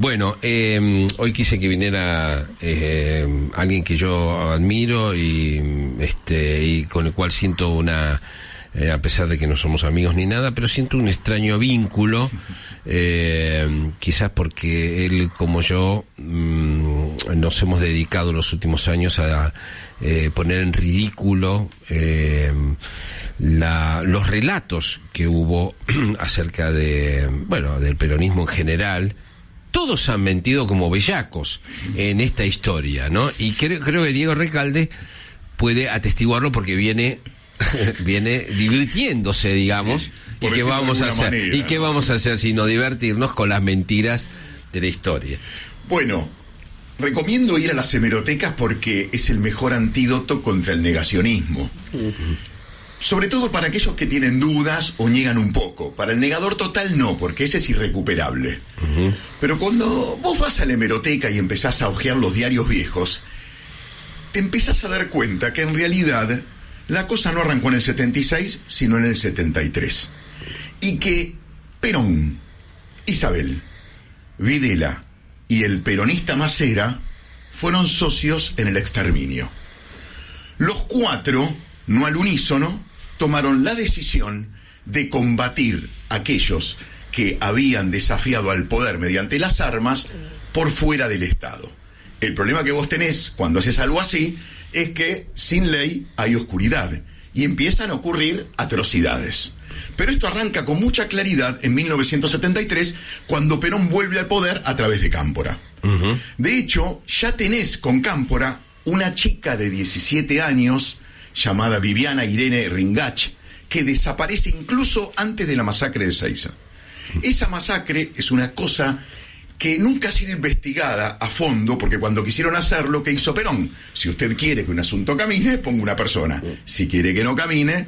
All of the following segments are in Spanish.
Bueno, hoy quise que viniera alguien que yo admiro y con el cual siento una... a pesar de que no somos amigos ni nada, pero siento un extraño vínculo, quizás porque él como yo nos hemos dedicado los últimos años a poner en ridículo los relatos que hubo acerca del peronismo en general. Todos han mentido como bellacos en esta historia, ¿no? Y creo que Diego Recalde puede atestiguarlo porque viene divirtiéndose, digamos, sí, y qué vamos a hacer manera, y qué vamos a hacer sino divertirnos con las mentiras de la historia. Bueno, recomiendo ir a las hemerotecas porque es el mejor antídoto contra el negacionismo. Sobre todo para aquellos que tienen dudas o niegan un poco. Para el negador total no, porque ese es irrecuperable. Pero cuando vos vas a la hemeroteca y empezás a hojear los diarios viejos, te empezás a dar cuenta que en realidad la cosa no arrancó en el 76, sino en el 73. Y que Perón, Isabel, Videla y el peronista Macera fueron socios en el exterminio. Los cuatro, no al unísono, tomaron la decisión de combatir a aquellos que habían desafiado al poder mediante las armas por fuera del Estado. El problema que vos tenés cuando haces algo así es que sin ley hay oscuridad y empiezan a ocurrir atrocidades. Pero esto arranca con mucha claridad en 1973, cuando Perón vuelve al poder a través de Cámpora. De hecho, ya tenés con Cámpora una chica de 17 años llamada Viviana Irene Ringach, que desaparece incluso antes de la masacre de Ezeiza. Esa masacre es una cosa que nunca ha sido investigada a fondo, porque cuando quisieron hacerlo, ¿qué hizo Perón? Si usted quiere que un asunto camine, ponga una persona. Si quiere que no camine,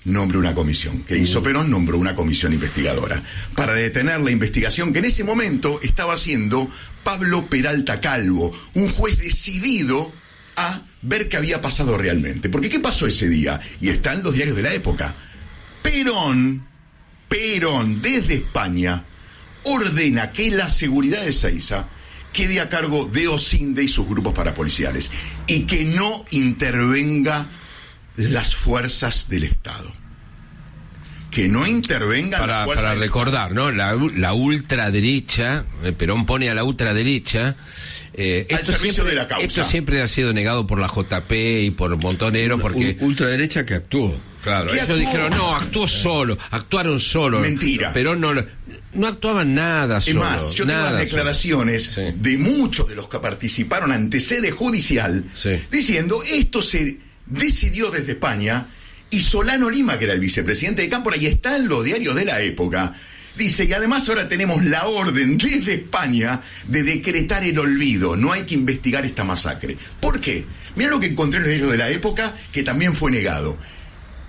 nombre una comisión. ¿Qué hizo Perón? Nombró una comisión investigadora para detener la investigación que en ese momento estaba haciendo Pablo Peralta Calvo, un juez decidido a ver qué había pasado realmente. Porque ¿qué pasó ese día? Y está en los diarios de la época. Perón, desde España, ordena que la seguridad de Ezeiza quede a cargo de OSINDE y sus grupos parapoliciales y que no intervenga las fuerzas del Estado. Que no intervengan las fuerzas para recordar, ¿no? La ultraderecha, Perón pone a la ultraderecha al servicio de la causa. Esto siempre ha sido negado por la JP y por Montonero, porque ultraderecha que actuó. Claro, ellos dijeron, no, actuaron solo. Mentira. Pero no actuaban nada solo. Es más, yo tengo las declaraciones de muchos de los que participaron ante sede judicial, diciendo, esto se decidió desde España, y Solano Lima, que era el vicepresidente de Cámpora, y está en los diarios de la época, dice, y además ahora tenemos la orden desde España de decretar el olvido, no hay que investigar esta masacre. ¿Por qué? Mirá lo que encontré en los diarios de la época, que también fue negado.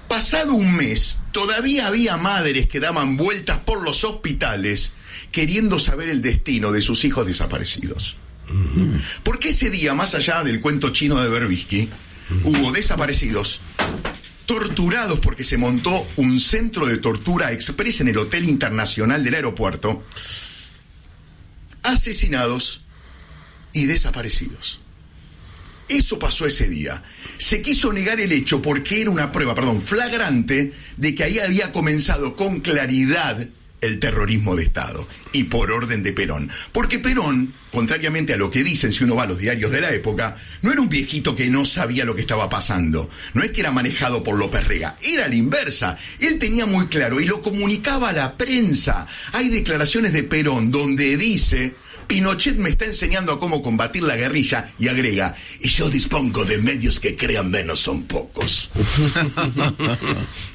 Pasado un mes, todavía había madres que daban vueltas por los hospitales queriendo saber el destino de sus hijos desaparecidos. Porque ese día, más allá del cuento chino de Berbisky, hubo desaparecidos, torturados porque se montó un centro de tortura express en el Hotel Internacional del aeropuerto, asesinados y desaparecidos. Eso pasó ese día. Se quiso negar el hecho porque era una prueba, flagrante de que ahí había comenzado con claridad el terrorismo de Estado, y por orden de Perón. Porque Perón, contrariamente a lo que dicen si uno va a los diarios de la época, no era un viejito que no sabía lo que estaba pasando. No es que era manejado por López Rega, era la inversa. Él tenía muy claro y lo comunicaba a la prensa. Hay declaraciones de Perón donde dice: Pinochet me está enseñando a cómo combatir la guerrilla, y agrega, y yo dispongo de medios que crean menos son pocos.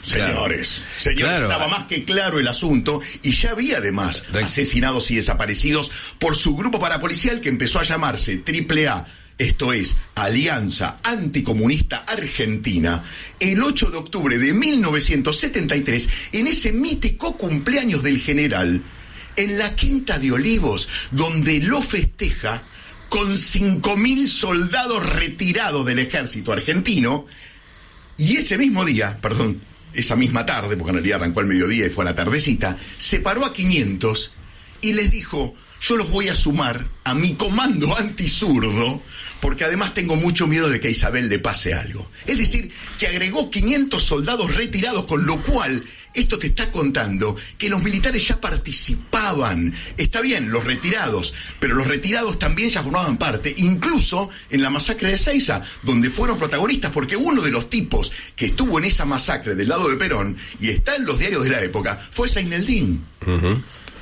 Señores, estaba más que claro el asunto, y ya había además asesinados y desaparecidos por su grupo parapolicial que empezó a llamarse AAA, esto es, Alianza Anticomunista Argentina, el 8 de octubre de 1973, en ese mítico cumpleaños del general, en la Quinta de Olivos, donde lo festeja con 5.000 soldados retirados del ejército argentino, y ese mismo día, esa misma tarde, porque en realidad arrancó al mediodía y fue a la tardecita, separó a 500 y les dijo: yo los voy a sumar a mi comando antizurdo, porque además tengo mucho miedo de que a Isabel le pase algo. Es decir, que agregó 500 soldados retirados, con lo cual esto te está contando que los militares ya participaban. Está bien, los retirados, pero los retirados también ya formaban parte, incluso en la masacre de Ezeiza, donde fueron protagonistas, porque uno de los tipos que estuvo en esa masacre del lado de Perón, y está en los diarios de la época, fue Zaineldin.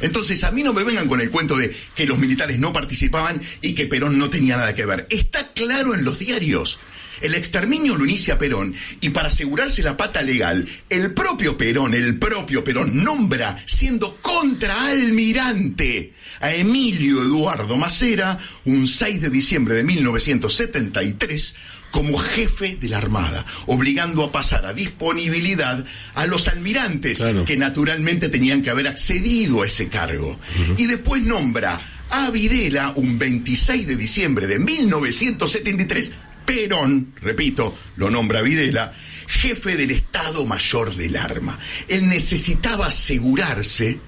Entonces, a mí no me vengan con el cuento de que los militares no participaban y que Perón no tenía nada que ver. Está claro en los diarios. El exterminio lo inicia Perón, y para asegurarse la pata legal, el propio Perón nombra, siendo contraalmirante, a Emilio Eduardo Macera, un 6 de diciembre de 1973, como jefe de la Armada, obligando a pasar a disponibilidad a los almirantes, claro, que naturalmente tenían que haber accedido a ese cargo. Y después nombra a Videla, un 26 de diciembre de 1973, Perón, repito, lo nombra a Videla, jefe del Estado Mayor del Arma. Él necesitaba asegurarse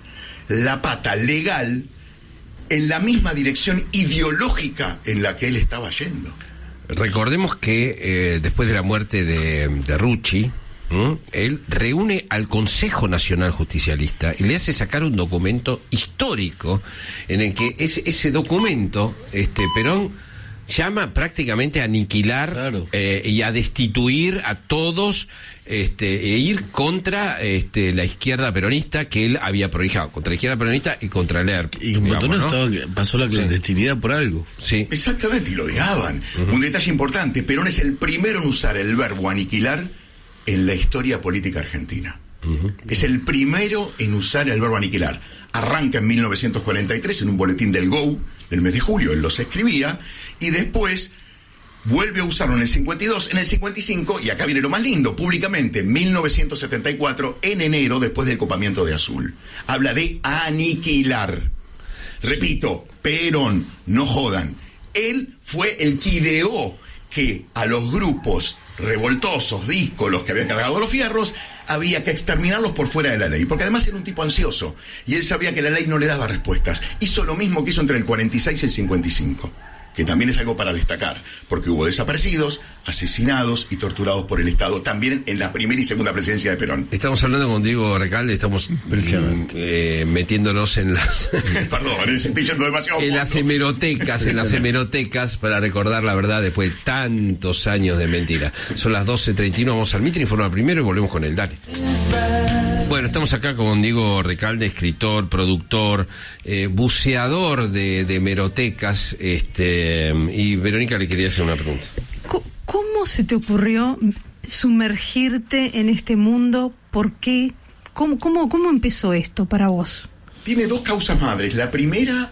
la pata legal en la misma dirección ideológica en la que él estaba yendo. Recordemos que después de la muerte de Rucci, él reúne al Consejo Nacional Justicialista y le hace sacar un documento histórico en el que ese documento, Perón llama prácticamente a aniquilar, claro, y a destituir a todos, e ir contra la izquierda peronista que él había prohijado, contra la izquierda peronista y contra el ERP. Y Montoneros, ¿no? Pasó la clandestinidad, sí, por algo. Sí. Exactamente, y lo odiaban. Un detalle importante: Perón es el primero en usar el verbo aniquilar en la historia política argentina. Es el primero en usar el verbo aniquilar. Arranca en 1943 en un boletín del GOU del mes de julio, él los escribía, y después vuelve a usarlo en el 52, en el 55, y acá viene lo más lindo, públicamente, en 1974, en enero, después del copamiento de Azul. Habla de aniquilar. Repito, Perón, no jodan. Él fue el que ideó que a los grupos revoltosos, díscolos, que habían cargado los fierros, había que exterminarlos por fuera de la ley, porque además era un tipo ansioso, y él sabía que la ley no le daba respuestas. Hizo lo mismo que hizo entre el 46 y el 55, que también es algo para destacar, porque hubo desaparecidos, asesinados y torturados por el Estado, también en la primera y segunda presidencia de Perón. Estamos hablando con Diego Recalde, estamos metiéndonos en las... Perdón, estoy yendo demasiado en las hemerotecas, para recordar la verdad después de tantos años de mentira. Son las 12:31, vamos al Mitre, informa primero y volvemos con el Dale. Bueno, estamos acá con Diego Recalde, escritor, productor, buceador de hemerotecas, y Verónica le quería hacer una pregunta. ¿Cómo se te ocurrió sumergirte en este mundo? ¿Por qué? ¿Cómo empezó esto para vos? Tiene dos causas madres. La primera,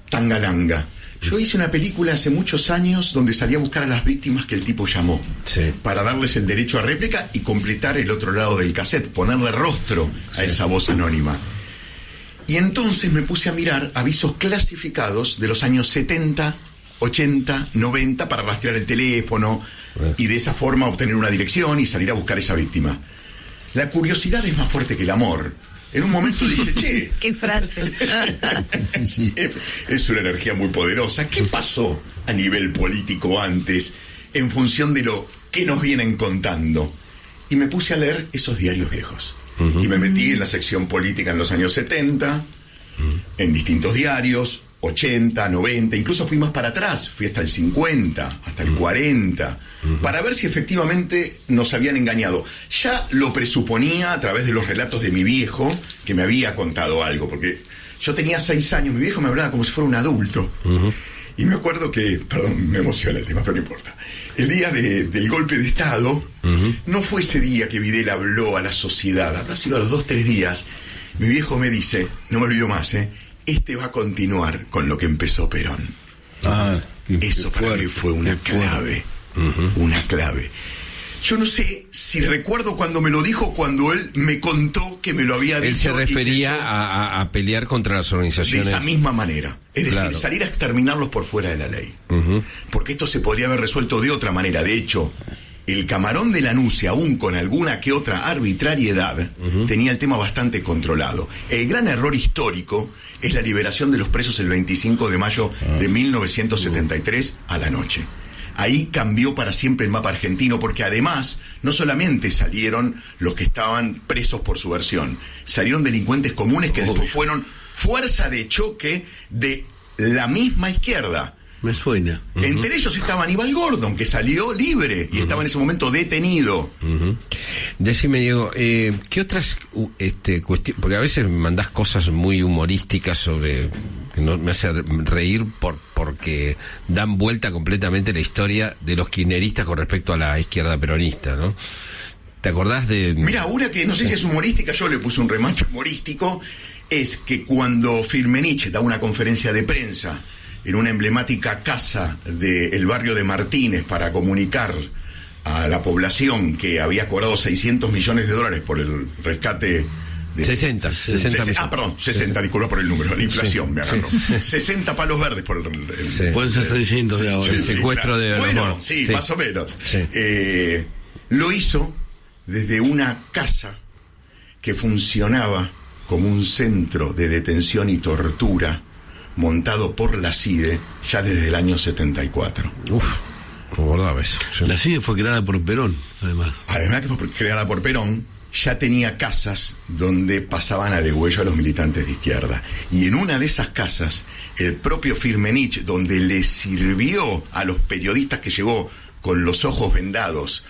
Tangalanga. Yo hice una película hace muchos años donde salí a buscar a las víctimas que el tipo llamó, sí, para darles el derecho a réplica y completar el otro lado del cassette, ponerle rostro a esa voz anónima. Y entonces me puse a mirar avisos clasificados de los años 70, 80, 90 para rastrear el teléfono y de esa forma obtener una dirección y salir a buscar a esa víctima. La curiosidad es más fuerte que el amor. En un momento dije, che... ¡Qué frase! Sí, es una energía muy poderosa. ¿Qué pasó a nivel político antes en función de lo que nos vienen contando? Y me puse a leer esos diarios viejos. Y me metí en la sección política en los años 70, en distintos diarios, 80, 90, incluso fui más para atrás, fui hasta el 50, hasta el 40, para ver si efectivamente nos habían engañado. Ya lo presuponía a través de los relatos de mi viejo, que me había contado algo, porque yo tenía 6 años, mi viejo me hablaba como si fuera un adulto. Y me acuerdo que, perdón, me emociona el tema, pero no importa. El día del golpe de Estado, no fue ese día que Videla habló a la sociedad, habrá sido a los 2-3 días. Mi viejo me dice, no me olvido más, este va a continuar con lo que empezó Perón. Eso para mí fue una clave, una clave. Yo no sé si recuerdo cuando me lo dijo, cuando él me contó que me lo había dicho. Él se refería a pelear contra las organizaciones. De esa misma manera. Es decir, salir a exterminarlos por fuera de la ley. Porque esto se podría haber resuelto de otra manera. De hecho, el Camarón de Lanús, aún con alguna que otra arbitrariedad, tenía el tema bastante controlado. El gran error histórico es la liberación de los presos el 25 de mayo de 1973 a la noche. Ahí cambió para siempre el mapa argentino, porque además no solamente salieron los que estaban presos por subversión, salieron delincuentes comunes que después fueron fuerza de choque de la misma izquierda. Me suena. Entre ellos estaba Aníbal Gordon, que salió libre y estaba en ese momento detenido. Decime, Diego, ¿qué otras cuestiones? Porque a veces me mandás cosas muy humorísticas sobre... que no me hace reír porque dan vuelta completamente la historia de los kirchneristas con respecto a la izquierda peronista, ¿no? ¿Te acordás de...? Mira, una que no sé si es humorística, yo le puse un remacho humorístico, es que cuando Firmenich da una conferencia de prensa en una emblemática casa del barrio de Martínez para comunicar a la población que había cobrado $600 millones por el rescate de... 60 60, disculpa por el número, la inflación me agarró. 60 palos verdes por el sí. Pueden ser 600 de ahora. El secuestro de... Bueno, sí, más o menos. Sí. Lo hizo desde una casa que funcionaba como un centro de detención y tortura montado por la CIDE ya desde el año 74. Uf, no acordaba eso. Sí. La CIDE fue creada por Perón, además. Además que fue creada por Perón, ya tenía casas donde pasaban a degüello a los militantes de izquierda. Y en una de esas casas, el propio Firmenich, donde le sirvió a los periodistas que llegó con los ojos vendados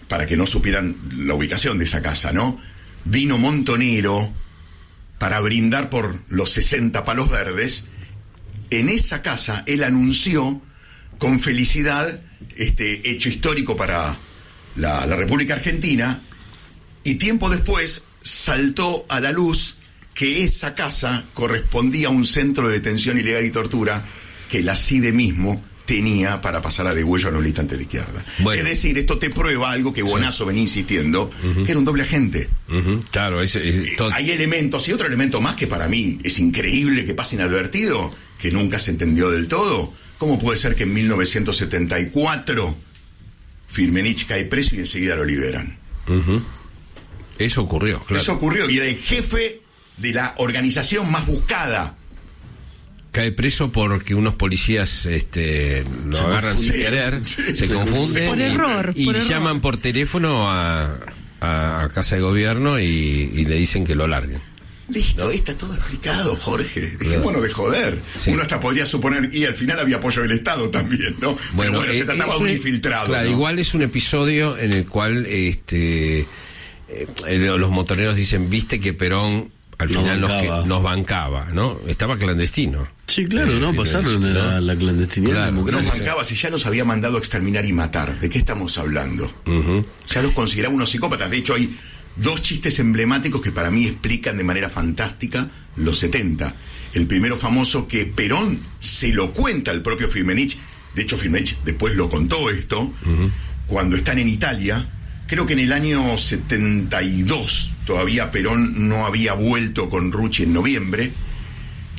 para que no supieran la ubicación de esa casa, ¿no? Vino Montonero para brindar por los 60 palos verdes. En esa casa él anunció con felicidad este hecho histórico para la República Argentina, y tiempo después saltó a la luz que esa casa correspondía a un centro de detención ilegal y tortura que la CIDE mismo tenía para pasar a degüello a los militantes de izquierda. Bueno. Es decir, esto te prueba algo que Bonazo venía insistiendo, que era un doble agente. Claro, hay elementos, y otro elemento más que para mí es increíble que pase inadvertido, que nunca se entendió del todo. ¿Cómo puede ser que en 1974 Firmenich cae preso y enseguida lo liberan? Eso ocurrió, claro. Eso ocurrió, y el jefe de la organización más buscada cae preso porque unos policías lo agarran sin querer, se confunden por error, y llaman por teléfono a Casa de Gobierno y le dicen que lo larguen. Listo, ¿no? Está todo explicado, Jorge. Dejémonos de joder. Sí. Uno hasta podría suponer, y al final había apoyo del Estado también, ¿no? Bueno, se trataba de un infiltrado. Claro, ¿no? Igual es un episodio en el cual los motoneros dicen, viste que Perón al final nos bancaba, ¿no? Estaba clandestino. Sí, claro, ¿no? Pasaron la clandestinidad. Claro, nos bancaba, si ya los había mandado a exterminar y matar. ¿De qué estamos hablando? Ya los consideraba unos psicópatas. De hecho, hay dos chistes emblemáticos que para mí explican de manera fantástica los 70. El primero famoso, que Perón se lo cuenta al propio Firmenich. De hecho, Firmenich después lo contó esto, cuando están en Italia. Creo que en el año 72 todavía Perón no había vuelto con Rucci en noviembre.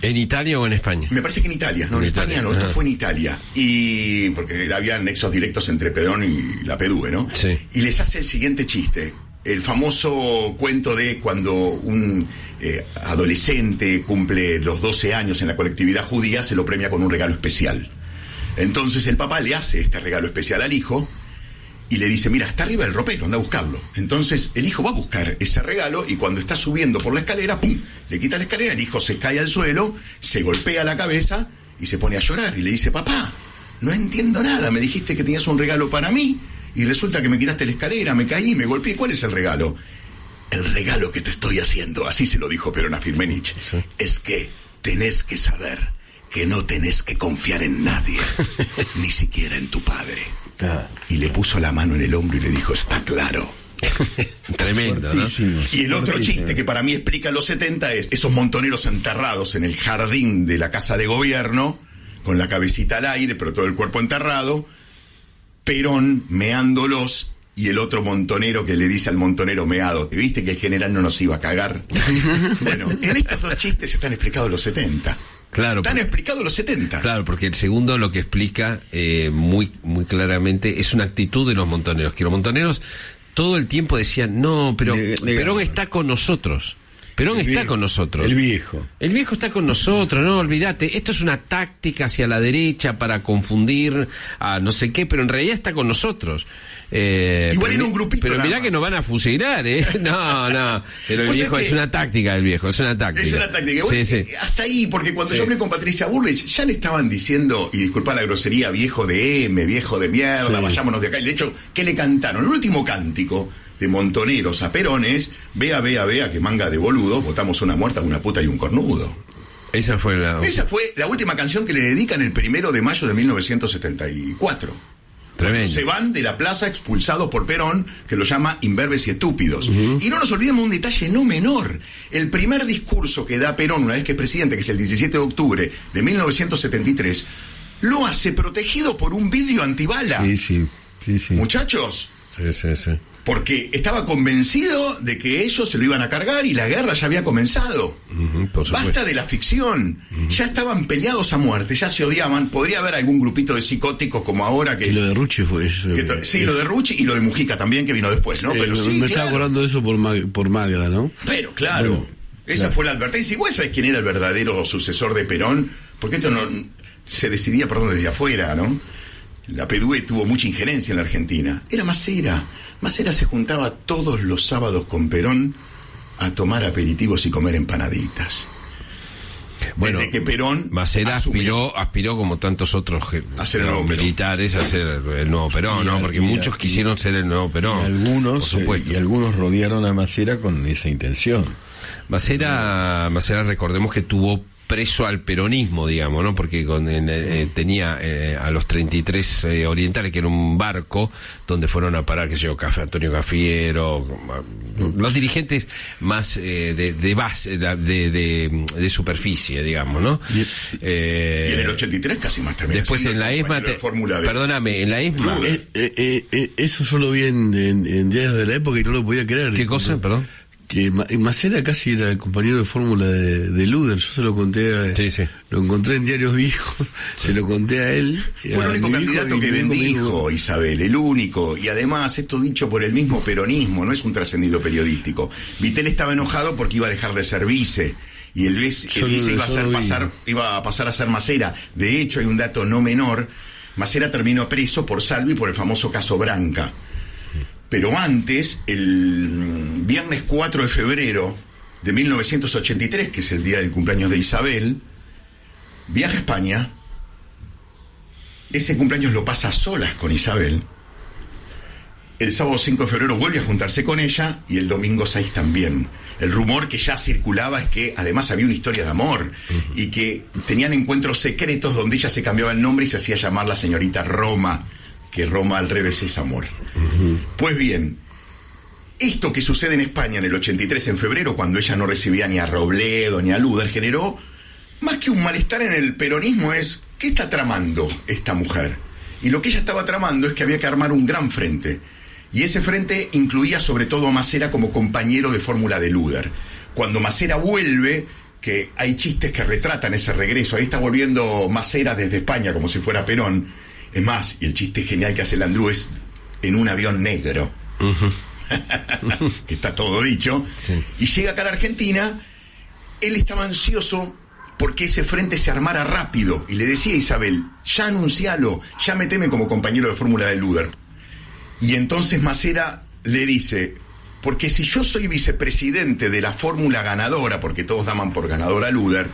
¿En Italia o en España? Me parece que en Italia, no en España, no, esto fue en Italia. Y porque había nexos directos entre Perón y la PDUE, ¿no? Sí. Y les hace el siguiente chiste. El famoso cuento de cuando un adolescente cumple los 12 años en la colectividad judía, se lo premia con un regalo especial. Entonces el papá le hace este regalo especial al hijo y le dice, mira, está arriba del ropero, anda a buscarlo. Entonces el hijo va a buscar ese regalo y cuando está subiendo por la escalera, ¡pum!, le quita la escalera, el hijo se cae al suelo, se golpea la cabeza y se pone a llorar y le dice, papá, no entiendo nada, me dijiste que tenías un regalo para mí y resulta que me quitaste la escalera, me caí, me golpeé. ¿Cuál es el regalo? El regalo que te estoy haciendo, así se lo dijo Perón a Firmenich, es que tenés que saber que no tenés que confiar en nadie, ni siquiera en tu padre. Y le puso la mano en el hombro y le dijo, está claro. Tremendo, ¿no? Y el otro chiste que para mí explica los 70 es esos montoneros enterrados en el jardín de la Casa de Gobierno, con la cabecita al aire, pero todo el cuerpo enterrado, Perón meándolos, y el otro montonero que le dice al montonero meado, ¿viste que el general no nos iba a cagar? Bueno, en estos dos chistes están explicados los 70. Claro, tan explicado en los 70. Claro, porque el segundo lo que explica muy claramente es una actitud de los montoneros, que los montoneros todo el tiempo decían, no, pero Perón está con nosotros. Perón está con nosotros. El viejo. El viejo está con nosotros, no, olvídate. Esto es una táctica hacia la derecha para confundir a no sé qué, pero en realidad está con nosotros. Igual era un grupito. Pero mirá que nos van a fusilar, ¿eh? No. Pero el viejo es una táctica del viejo, es una táctica. Es una táctica. Sí. Hasta ahí, porque cuando yo hablé con Patricia Bullrich, ya le estaban diciendo, y disculpa la grosería, viejo de M, viejo de mierda, vayámonos de acá. Y de hecho, ¿qué le cantaron? El último cántico de montoneros a Perón es: vea, que manga de boludo, votamos una muerta, una puta y un cornudo. Esa fue la última canción que le dedican el 1 de mayo de 1974. Tremendo. Se van de la plaza expulsados por Perón, que lo llama imberbes y estúpidos. Y no nos olvidemos un detalle no menor. El primer discurso que da Perón una vez que es presidente, que es el 17 de octubre de 1973, lo hace protegido por un vidrio antibala. Sí. Muchachos. Sí. Porque estaba convencido de que ellos se lo iban a cargar y la guerra ya había comenzado. Basta de la ficción. Ya estaban peleados a muerte, ya se odiaban. Podría haber algún grupito de psicóticos como ahora que... Y lo de Rucci fue eso. Lo de Rucci y lo de Mujica también, que vino después, ¿no? Pero me estaba acordando de eso por Magra, ¿no? Pero claro, esa fue la advertencia. Y vos sabés quién era el verdadero sucesor de Perón, porque esto no se decidía, desde afuera, ¿no? La PDUE tuvo mucha injerencia en la Argentina. Era Masera. Masera se juntaba todos los sábados con Perón a tomar aperitivos y comer empanaditas. Bueno, desde que Perón Masera aspiró como tantos otros militares a ser el nuevo Perón, ¿no? Porque muchos quisieron ser el nuevo Perón. Y algunos rodearon a Masera con esa intención. Masera, recordemos que tuvo preso al peronismo, digamos, ¿no? Porque tenía a los 33 orientales, que era un barco donde fueron a parar, Antonio Cafiero, los dirigentes más de base, de superficie, digamos, ¿no? Y en el 83 casi más también. Después en la ESMA, perdóname, en la ESMA... eso yo lo vi en días de la época y no lo podía creer. ¿Qué cosa? Perdón. Que Masera casi era el compañero de fórmula de Luder. Yo se lo conté lo encontré en diarios viejos, se lo conté a él. Fue el único candidato que bendijo Isabel, el único. Y además, esto dicho por el mismo peronismo, no es un trascendido periodístico. Vittel estaba enojado porque iba a dejar de ser vice. Y el vice iba a pasar a ser Masera. De hecho, hay un dato no menor. Masera terminó preso por Salvi por el famoso caso Branca. Pero antes, el viernes 4 de febrero de 1983, que es el día del cumpleaños de Isabel, viaja a España. Ese cumpleaños lo pasa a solas con Isabel. El sábado 5 de febrero vuelve a juntarse con ella y el domingo 6 también. El rumor que ya circulaba es que además había una historia de amor y que tenían encuentros secretos donde ella se cambiaba el nombre y se hacía llamar la señorita Roma, que Roma al revés es amor. Pues bien, esto que sucede en España en el 83 en febrero, cuando ella no recibía ni a Robledo ni a Luder, generó más que un malestar en el peronismo. Es, ¿qué está tramando esta mujer? Y lo que ella estaba tramando es que había que armar un gran frente, y ese frente incluía sobre todo a Masera como compañero de fórmula de Luder. Cuando Masera vuelve, que hay chistes que retratan ese regreso, ahí está volviendo Masera desde España como si fuera Perón. Es más, y el chiste genial que hace Landru es en un avión negro. Que está todo dicho. Sí. Y llega acá a la Argentina. Él estaba ansioso porque ese frente se armara rápido. Y le decía a Isabel, ya anuncialo, ya meteme como compañero de fórmula de Luder. Y entonces Masera le dice, porque si yo soy vicepresidente de la fórmula ganadora, porque todos daban por ganadora a Luder,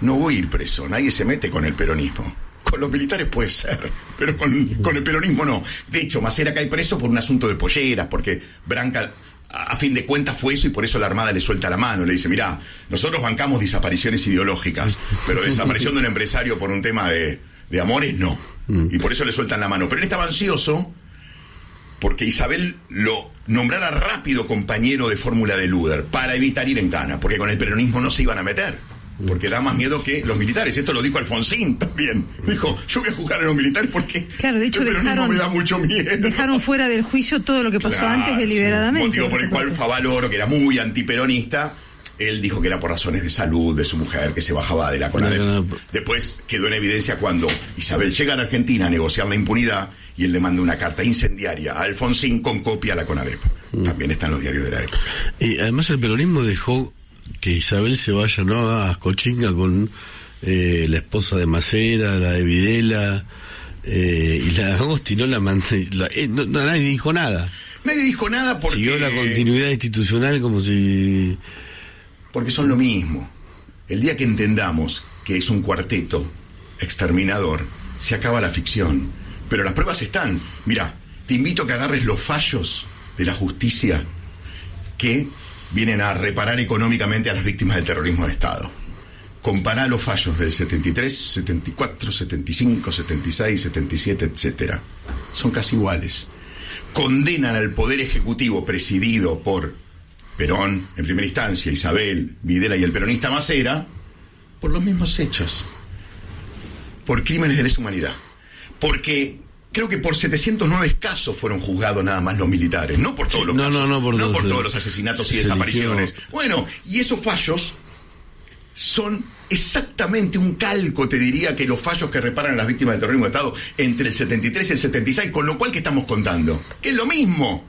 no voy a ir preso. Nadie se mete con el peronismo. Con los militares puede ser, pero con el peronismo no. De hecho, Masera cae preso por un asunto de polleras, porque Branca, a fin de cuentas, fue eso, y por eso la Armada le suelta la mano. Le dice, mirá, nosotros bancamos desapariciones ideológicas, pero desaparición de un empresario por un tema de amores, no. Y por eso le sueltan la mano. Pero él estaba ansioso porque Isabel lo nombrara rápido compañero de fórmula de Luder, para evitar ir en cana, porque con el peronismo no se iban a meter. Porque da más miedo que los militares. Esto lo dijo Alfonsín también. Dijo, yo voy a juzgar a los militares porque de hecho, el peronismo me da mucho miedo. Dejaron fuera del juicio todo lo que pasó antes deliberadamente. Motivo por el cual Favaloro, que era muy antiperonista, Él dijo que era por razones de salud de su mujer, que se bajaba de la CONADEP. Después quedó en evidencia cuando Isabel llega a la Argentina a negociar la impunidad y él le manda una carta incendiaria a Alfonsín con copia a la CONADEP. También está en los diarios de la época. Y además el peronismo dejó que Isabel se vaya, ¿no?, a Cochinga con la esposa de Macera, la de Videla, y la Agosti no nadie dijo nada. Nadie dijo nada porque... Siguió la continuidad institucional como si... Porque son lo mismo. El día que entendamos que es un cuarteto exterminador, se acaba la ficción. Pero las pruebas están. Mirá, te invito a que agarres los fallos de la justicia que vienen a reparar económicamente a las víctimas del terrorismo de Estado. Compará los fallos del 73, 74, 75, 76, 77, etcétera. Son casi iguales. Condenan al Poder Ejecutivo presidido por Perón, en primera instancia, Isabel, Videla y el peronista Macera, por los mismos hechos. Por crímenes de lesa humanidad. Porque creo que por 709 casos fueron juzgados nada más los militares, no por todos los casos. No por todos los asesinatos y desapariciones. Bueno, y esos fallos son exactamente un calco, te diría, que los fallos que reparan a las víctimas del terrorismo de Estado entre el 73 y el 76, con lo cual que estamos contando, que es lo mismo,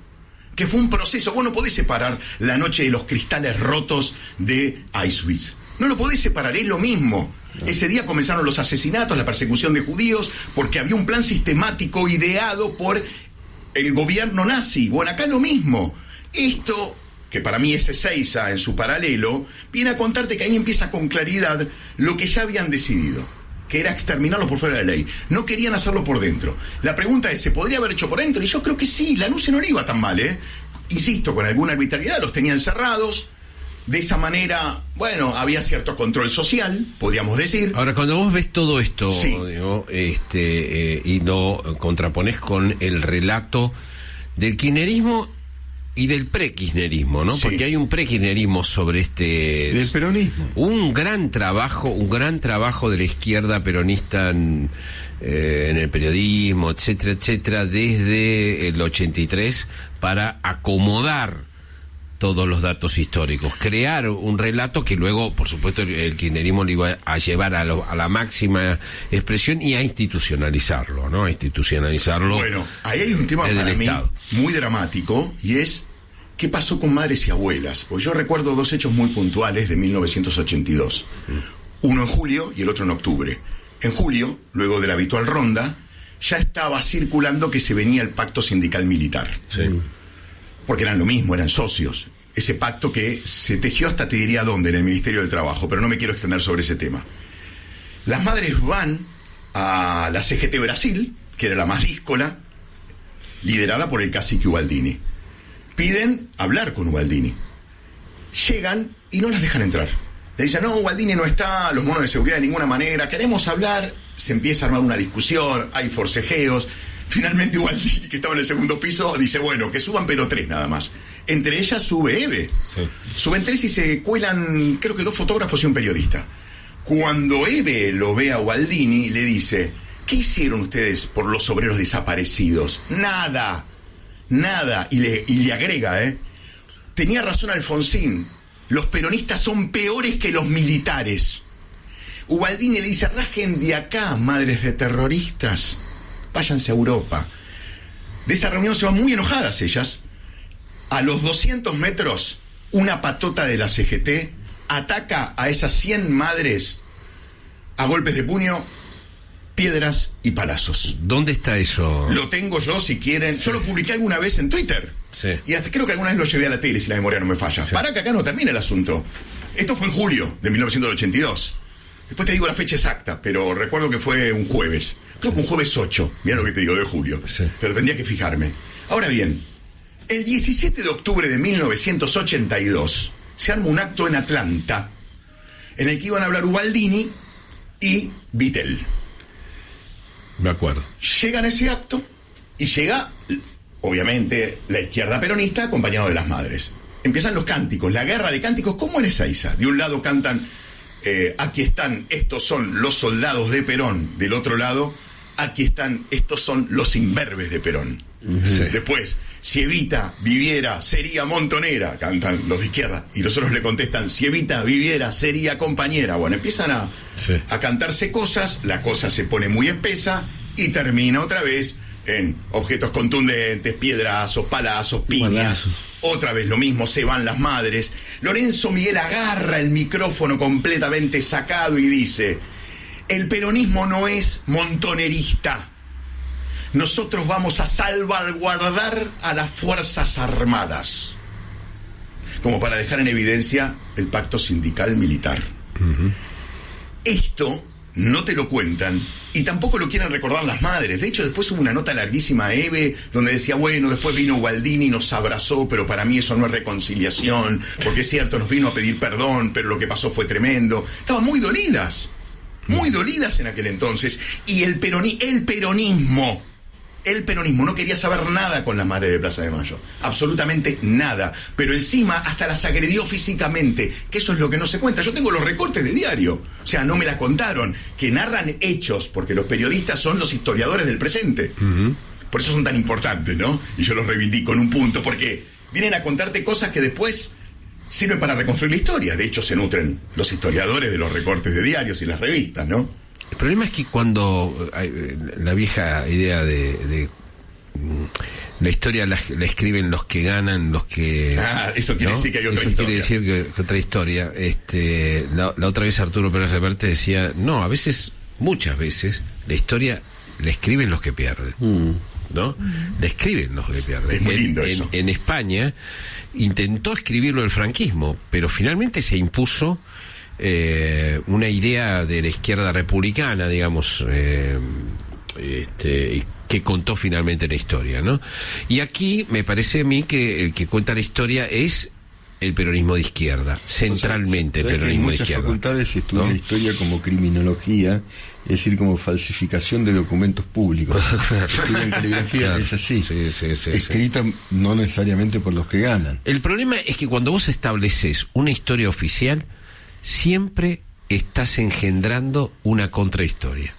que fue un proceso. Vos no podés separar la noche de los cristales rotos de Auschwitz. No lo podés separar, es lo mismo. Ese día comenzaron los asesinatos, la persecución de judíos, porque había un plan sistemático ideado por el gobierno nazi. Bueno, acá lo mismo. Esto, que para mí es Ezeiza en su paralelo, viene a contarte que ahí empieza con claridad lo que ya habían decidido, que era exterminarlo por fuera de la ley. No querían hacerlo por dentro. La pregunta es, ¿se podría haber hecho por dentro? Y yo creo que sí, Lanuse no le iba tan mal, ¿eh? Insisto, con alguna arbitrariedad, los tenían cerrados. De esa manera, bueno, había cierto control social, podríamos decir. Ahora, cuando vos ves todo esto, sí, digo, y lo contraponés con el relato del kirchnerismo y del pre-kirchnerismo, ¿no? Sí. Porque hay un pre-kirchnerismo sobre del peronismo. Un gran trabajo de la izquierda peronista en el periodismo, etcétera, etcétera, desde el 83 para acomodar todos los datos históricos, crear un relato que luego, por supuesto, el kirchnerismo lo iba a llevar a la máxima expresión y a institucionalizarlo, ¿no? A institucionalizarlo. Bueno, ahí hay un tema para mí muy dramático, y es ¿qué pasó con madres y abuelas? Pues yo recuerdo dos hechos muy puntuales de 1982. Uno en julio y el otro en octubre. En julio, luego de la habitual ronda, ya estaba circulando que se venía el pacto sindical militar. Sí. Porque eran lo mismo, eran socios. Ese pacto que se tejió hasta te diría dónde, en el Ministerio del Trabajo, pero no me quiero extender sobre ese tema. Las madres van a la CGT Brasil, que era la más díscola, liderada por el cacique Ubaldini. Piden hablar con Ubaldini. Llegan y no las dejan entrar. Le dicen, no, Ubaldini no está, los monos de seguridad de ninguna manera, queremos hablar. Se empieza a armar una discusión, hay forcejeos. Finalmente Ubaldini, que estaba en el segundo piso, dice, bueno, que suban pero 3 nada más. Entre ellas sube Eve. Sí. Suben 3 y se cuelan, creo que 2 fotógrafos y un periodista. Cuando Eve lo ve a Ubaldini, le dice, ¿qué hicieron ustedes por los obreros desaparecidos? Nada. Y le agrega, tenía razón Alfonsín, los peronistas son peores que los militares. Ubaldini le dice, rajen de acá, madres de terroristas. Váyanse a Europa. De esa reunión se van muy enojadas ellas. A los 200 metros, una patota de la CGT ataca a esas 100 madres a golpes de puño, piedras y palazos. ¿Dónde está eso? Lo tengo yo, si quieren. Yo lo publiqué alguna vez en Twitter. Sí. Y hasta creo que alguna vez lo llevé a la tele, si la memoria no me falla. Sí. Para que acá no termine el asunto. Esto fue en julio de 1982. Después te digo la fecha exacta, pero recuerdo que fue un jueves. Creo que un jueves 8, mira lo que te digo, de julio. Sí. Pero tendría que fijarme. Ahora bien, el 17 de octubre de 1982 se arma un acto en Atlanta en el que iban a hablar Ubaldini y Vittel. Me acuerdo. Llegan a ese acto y llega, obviamente, la izquierda peronista acompañado de las madres. Empiezan los cánticos, la guerra de cánticos, como en Ezeiza. De un lado cantan, aquí están, estos son los soldados de Perón. Del otro lado, aquí están, estos son los imberbes de Perón. Sí. Después, si Evita viviera, sería montonera, cantan los de izquierda, y los otros le contestan, si Evita viviera, sería compañera. Bueno, empiezan a cantarse cosas, la cosa se pone muy espesa y termina otra vez en objetos contundentes, piedrazos, palazos, piñas. Otra vez lo mismo, se van las madres. Lorenzo Miguel agarra el micrófono completamente sacado y dice, el peronismo no es montonerista. Nosotros vamos a salvaguardar a las Fuerzas Armadas. Como para dejar en evidencia el pacto sindical militar. Uh-huh. Esto no te lo cuentan y tampoco lo quieren recordar las madres. De hecho, después hubo una nota larguísima a Eve donde decía, bueno, después vino Gualdini y nos abrazó, pero para mí eso no es reconciliación, porque es cierto, nos vino a pedir perdón, pero lo que pasó fue tremendo. Estaban muy dolidas en aquel entonces. Y el peronismo no quería saber nada con las madres de Plaza de Mayo, absolutamente nada, pero encima hasta las agredió físicamente, que eso es lo que no se cuenta. Yo tengo los recortes de diario, o sea, no me la contaron, que narran hechos, porque los periodistas son los historiadores del presente. Uh-huh. Por eso son tan importantes, ¿no? Y yo los reivindico en un punto, porque vienen a contarte cosas que después sirven para reconstruir la historia. De hecho, se nutren los historiadores de los recortes de diarios y las revistas, ¿no? El problema es que cuando la vieja idea de la historia la escriben los que ganan, los que... eso quiere decir que hay otra historia. Eso quiere decir que otra historia. La otra vez Arturo Pérez Reverte decía, no, muchas veces, la historia la escriben los que pierden. ¿No? La escriben los que pierden. Es muy lindo eso. En España intentó escribirlo el franquismo, pero finalmente se impuso una idea de la izquierda republicana, digamos, que contó finalmente la historia, ¿no? Y aquí me parece a mí que el que cuenta la historia es el peronismo de izquierda, centralmente, el peronismo de izquierda. En muchas facultades se estudia, ¿no?, historia como criminología, es decir, como falsificación de documentos públicos. Estudian caligrafía, claro, es así, escrita no necesariamente por los que ganan. El problema es que cuando vos estableces una historia oficial, siempre estás engendrando una contrahistoria.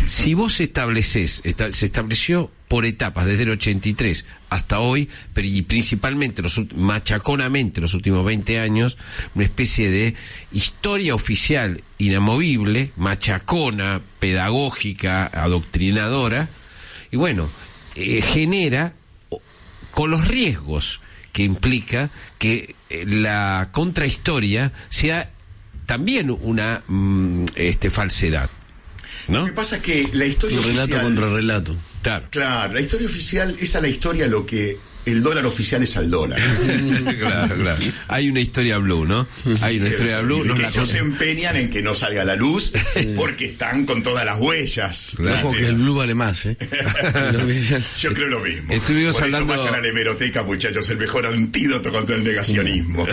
Si vos estableces, se estableció por etapas desde el 83 hasta hoy, pero y principalmente machaconamente los últimos 20 años, una especie de historia oficial inamovible, machacona, pedagógica, adoctrinadora, y bueno, genera, con los riesgos que implica que la contrahistoria sea también una falsedad, ¿no? Lo que pasa es que la historia oficial... Relato contra relato. Claro, la historia oficial es a la historia lo que el dólar oficial es al dólar. Claro. Hay una historia blue, ¿no? Hay una historia blue. Y que ellos se empeñan en que no salga a la luz porque están con todas las huellas. Claro, que el blue vale más, Yo creo lo mismo. Estuvimos Por hablando... eso vayan a la hemeroteca, muchachos, el mejor antídoto contra el negacionismo.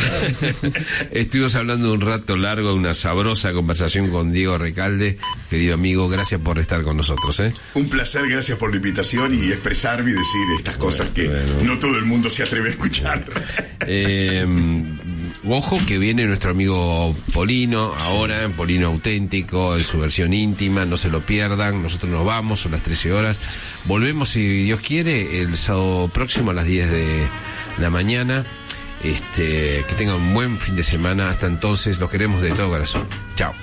Estuvimos hablando un rato largo, una sabrosa conversación con Diego Recalde. Querido amigo, gracias por estar con nosotros, ¿eh? Un placer, gracias por la invitación y expresarme y decir estas cosas que no todo el mundo se atreve a escuchar. Ojo que viene nuestro amigo Polino ahora, Polino Auténtico, en su versión íntima, no se lo pierdan. Nosotros nos vamos, son las 13 horas. Volvemos, si Dios quiere, el sábado próximo a las 10 de la mañana. Que tengan un buen fin de semana. Hasta entonces, los queremos de todo corazón. Chao.